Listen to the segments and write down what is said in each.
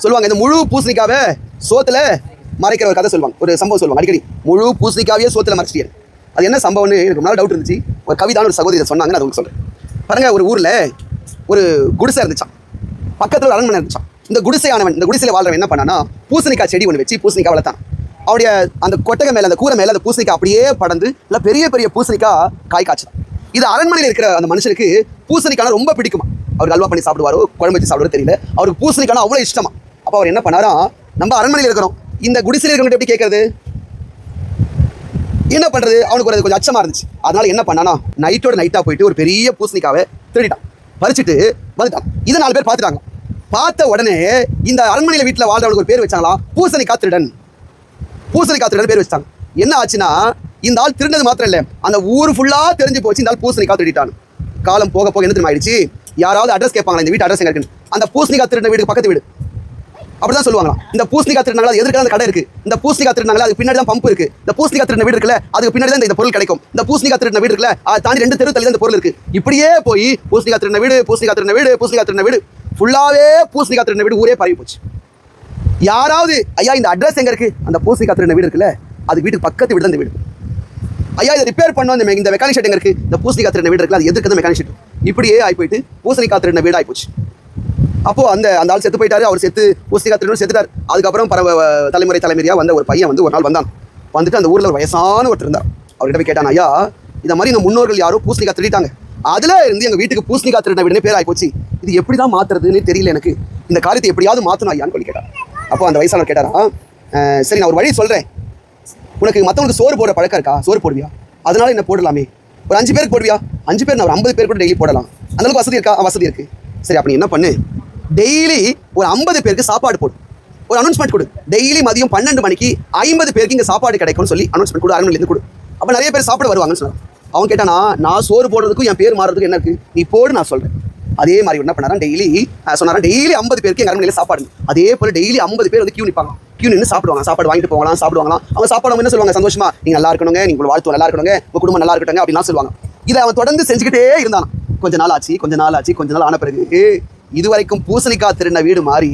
சொல்லுவாங்க இந்த முழு பூசணிக்காவை சோத்துல மறைக்கிற ஒரு கதை சொல்லுவாங்க, ஒரு சம்பவம் சொல்லுவாங்க அடிக்கடி. முழு பூசணிக்காவே சோத்துல மறைச்சிட்டியன். அது என்ன சம்பவம்னு எனக்கு முன்னாடி டவுட் இருந்துச்சு. ஒரு கவிதான ஒரு சகோதரி சொன்னாங்கன்னு அது உங்களுக்கு சொல்றேன். பாருங்க, ஒரு ஊர்ல ஒரு குடிசை இருந்துச்சான், பக்கத்துல ஒரு அரண்மனை இருந்துச்சான். இந்த குடிசையானவன், இந்த குடிசையில வாழ்றவன் என்ன பண்ணானா, பூசணிக்காய் செடி ஒன்று வச்சு பூசணிக்காய் வளர்த்தான். அவருடைய அந்த கொட்டகை மேல, அந்த கூரை மேல அந்த பூசணிக்காய் அப்படியே படந்து இல்லை பெரிய பெரிய பூசணிக்காய் காய் காய்ச்சலாம். இது அரண்மனையில் இருக்கிற அந்த மனுஷனுக்கு பூசணிக்கான ரொம்ப பிடிக்குமா. அவருக்கு அல்வா பண்ணி சாப்பிடுவாரோ குழம்பு வச்சு சாப்பிடுவாரோ தெரியல, அவருக்கு பூசணிக்கான அவ்வளோ இஷ்டமா. அப்போ அவர் என்ன பண்ணாரா, நம்ம அரண்மனையில் இருக்கிறோம், இந்த குடிசையில் இருக்கிறவங்க எப்படி கேட்கறது, என்ன பண்றது, அவனுக்கு ஒரு கொஞ்சம் அச்சமா இருந்துச்சு. அதனால என்ன பண்ணானா, நைட்டோட நைட்டா போயிட்டு ஒரு பெரிய பூசணிக்காவை திருடிட்டான், பறிச்சுட்டு வந்துட்டான். இதை 4 பேர் பார்த்துட்டாங்க. பார்த்த உடனே இந்த அரண்மனையில வீட்டில் வாழ்றவனுக்கு ஒரு பேர் வச்சாங்களா, பூசணிக்காய் திருடன். பூசணிக்காய் திருடன் பேர் வச்சாங்க. என்ன ஆச்சுன்னா, இந்த ஆள் திருண்டது மாத்திரம் இல்லை, அந்த ஊர் ஃபுல்லா தெரிஞ்சு போச்சு இந்த ஆள் பூசணிக்காய் திருடிட்டான். காலம் போக போக என்ன தெரியுமா ஆயிடுச்சு, யாராவது அட்ரஸ் கேட்பாங்களா, இந்த வீட்டு அட்ரஸ் எங்க இருக்குன்னு. அந்த பூசணிக்காய் திருடின வீடு பக்கத்து வீடு அப்படிதான் சொல்லுவாங்களா. இந்த பூசணிக்காய் திருடினாங்களா, எதிர்க்க அந்த கடை இருக்கு. இந்த பூசணிக்காய் திருடினாங்களா, அதுக்கு பின்னாடி தான் பம்ப் இருக்கு. இந்த பூசணிக்காய் திருடின வீடு இருக்குல்ல, அதுக்கு பின்னாடி தான் இந்த பொருள் கிடைக்கும். இந்த பூசணிக்காய் திருடின வீடு இருக்குல்ல, அதை தாண்டி 2 தெரு தள்ளி தான் இந்த பொருள் இருக்கு. இப்படியே போய் பூசணிக்காய் திருடின வீடு, பூசணிக்காய் திருடின வீடு, பூசணிக்காய் திருடின வீடு, ஃபுல்லாவே பூசணிக்காய் திருடின வீடு ஊரே பரவி போச்சு. யாராவது ஐயா இந்த அட்ரஸ் எங்க இருக்கு, அந்த பூசணிக்காய் திருடின வீடு இருக்குல்ல, அது வீட்டுக்கு பக்கத்து வீடு தான் இந்த வீடு. ஐயா இதை ரிப்பேர் பண்ணோம், இந்த மெக்கானிக் ஷெட் எங்க இருக்கு, இந்த பூசணிக்காய் திருடின வீடு இருக்குல்ல, அது எதிர்க்க தான் மெக்கானிக் ஷெட். இப்படியே ஆகி போயிட்டு பூசணிக்காய் திருடின வீடு ஆகி போச்சு. அப்போ அந்த ஆள் செத்து போயிட்டாரு. அவர் செத்து பூசணிக்காய் திருடன் செத்துட்டார். அதுக்கப்புறம் தலைமுறையா வந்த ஒரு பையன் வந்து ஒரு நாள் வந்தான். வந்துட்டு அந்த ஊர்ல ஒரு வயசான ஒருத்தர் இருந்தார். அவர்கிட்ட போய் கேட்டான், ஐயா இந்த மாதிரி எங்க முன்னோர்கள் யாரோ பூசணிக்காய் திருடிட்டாங்க, அதுல இருந்து எங்க வீட்டுக்கு பூசணிக்காய் திருடின வீடுனே பேர் ஆகி போச்சு, இது எப்படிதான் மாத்துறதுன்னு தெரியல, எனக்கு இந்த காரியத்தை எப்படியாவது மாத்தணும் ஐயான்னு சொல்லி கேட்டார். அப்போ அந்த வயசானவர் கேட்டாரா, சரி நான் ஒரு வழி சொல்றேன், உனக்கு மற்றவங்களுக்கு சோறு போடுற பழக்கம் இருக்கா, சோறு போடுவியா, அதனால என்ன போடலாமே, ஒரு 5 பேருக்கு போடுவியா, 5 பேர் நான் ஒரு 50 பேர் கூட டெய்லி போடலாம், அந்தளவுக்கு வசதி இருக்கா, வசதி இருக்கு. சரி அப்படி என்ன பண்ணு, டெய்லி ஒரு 50 பேருக்கு சாப்பாடு போடு, ஒரு அனௌன்ஸ்மெண்ட் கொடு, டெய்லி மதியம் 12 மணிக்கு 50 பேருக்கு இங்கே சாப்பாடு கிடைக்கும்னு சொல்லி அனௌன்ஸ்மெண்ட் கொடு, அரண்மனையிலேருந்து கொடு. அப்போ நிறைய பேர் சாப்பிட வருவாங்கன்னு சொன்னாங்க. அவன் கேட்டானா, நான் சோறு போடுறதுக்கும் என் பேர் மாறுறதுக்கு என்ன இருக்கு, நீ போடு நான் சொல்றேன். அதே மாதிரி என்ன பண்ணாரா, டெய்லி 50 பேருக்கு எங்கள் அரண்மனையில் சாப்பாடு. அதே போல டெய்லி 50 பேர் வந்து கியூ நிற்பாங்க, கியூ நின்று சாப்பிடுவாங்க, சாப்பாடு வாங்கிட்டு போகலாம், சாப்பிடுவாங்களாம். அவங்க சாப்பாடு என்ன சொல்லுவாங்க, சந்தோஷமா நீங்க நல்லா இருக்கணுங்க, நீங்க வாழ்த்து நல்லா இருக்கணுங்க, உங்க குடும்பம் நல்லா இருக்கட்டுங்க அப்படின்லாம் சொல்லுவாங்க. இதை அவன் தொடர்ந்து செஞ்சுக்கிட்டே இருந்தான். கொஞ்ச நாள் ஆன பிறகு இதுவரைக்கும் பூசணிக்காய் திருடின வீடு மாறி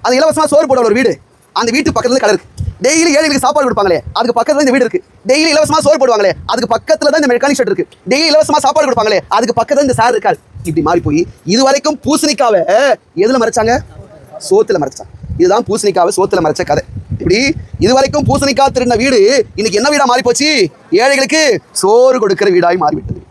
அந்த இலவசமா சோறு போட ஒரு வீடு, அந்த வீட்டு பக்கத்துல கடை இருக்கு. டெய்லி ஏழைகளுக்கு சாப்பாடு கொடுப்பாங்களே, அதுக்கு பக்கத்துல இந்த வீடு இருக்கு. டெய்லி இலவசமா சோறு போடுவாங்களே, அதுக்கு பக்கத்துல தான் இந்த மெக்கானிக் ஷெட் இருக்கு. டெய்லி இலவசமா சாப்பாடு கொடுப்பாங்களே, அதுக்கு பக்கத்துல இந்த சார் இருக்காரு. இப்படி மாறி போய் இதுவரைக்கும் பூசணிக்காவை எதுல மறைச்சாங்க, சோத்துல மறைச்சாங்க. இதுதான் பூசணிக்காவை சோத்துல மறைச்ச கதை. இப்படி இதுவரைக்கும் பூசணிக்காய் திருடின வீடு இன்னைக்கு என்ன வீடா மாறி போச்சு, ஏழைகளுக்கு சோறு கொடுக்கிற வீடாய் மாறிவிட்டது.